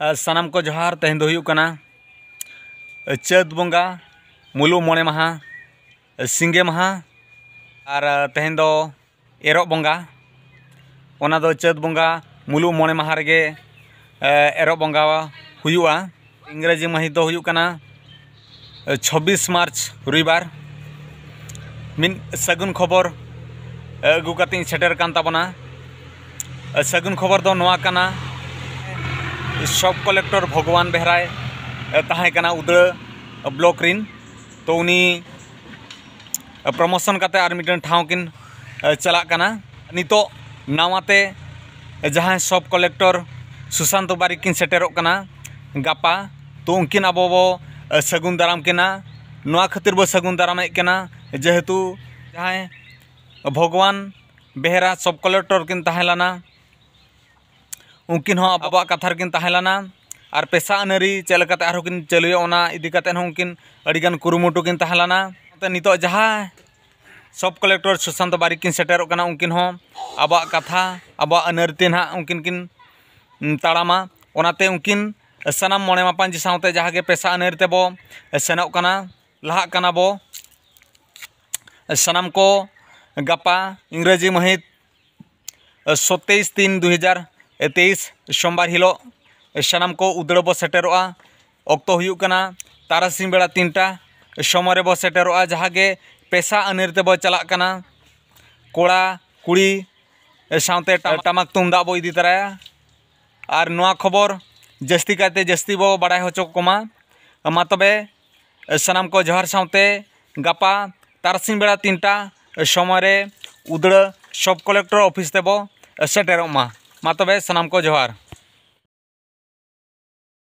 सानाम को जोहार। तेहन दो हुयुग कना चैत बंगा मुलुग मोणे माहा सिंगे माहा और तेहन दो एरोग बंगा ओना दो चैत बंगा मुलुग मोणे माहा रेगे एरोग बंगा हुयुआ। इंग्रेजी माहित दो हुयुग कना 26 मार्च रविवार। मिन सगुन खबर अगु कते सेटर कान ताबना। सगुन खबर दो नोआ कना सब कलेक्टर भगवान बेहराय ताहे कना उदड़ा ब्लॉक रिन तो उनी प्रमोशन काते आर मिटन ठाव किन चला कना। नितो नावाते जहां सब कलेक्टर सुशांत बारिक किन सेटेरोग कना गापा तो उनकिन आबो बो सगुन दाराम किना। नोआ खातिर बो सगुन दाराम कना जेहेतु जहां भगवान बेहरा सब कलेक्टर किन ताहेलाना उनकिन हो आबा कथा किन ताहेलाना और पेशा अनारी चलकाते आरो किन चलुयो ओना इदी काते उनकिन अडिगान कुरुमुटु किन ताहेलाना। नितो जहां सब कलेक्टर सुशांत बारिक किन सेटेरोग कना उनकिन हो आबा कथा आबा अनारती ना उनकिन किन ताड़ामा ओनाते उनकिन सनाम मोणे मापांजी सावते जहागे पेशा अनारते बो सेनोग कना लाहा कना बो सनाम को गापा इंग्रेजी महित 27/3/2023 सोमवार हिलो सनाम को उदड़ा बो सेटेरोआ। अक्तो हुयुग कना तारासिंग बेड़ा 3टा समय बो सेटेरोआ जहागे पेशा अनारते बो चला कना। कोड़ा कुड़ी सावते टमाक तुमदा बो इदी तराया और नोआ खबर जस्ती काते जस्ती बो बाड़ाय होचो कोमा। मा तबे सनाम को जोहार सावते गापा तारासिंग बेड़ा 3टा समय उदड़ा सब कलेक्टर ऑफिस ते बो सेटेरोग मा तबे सनाम को जोहार।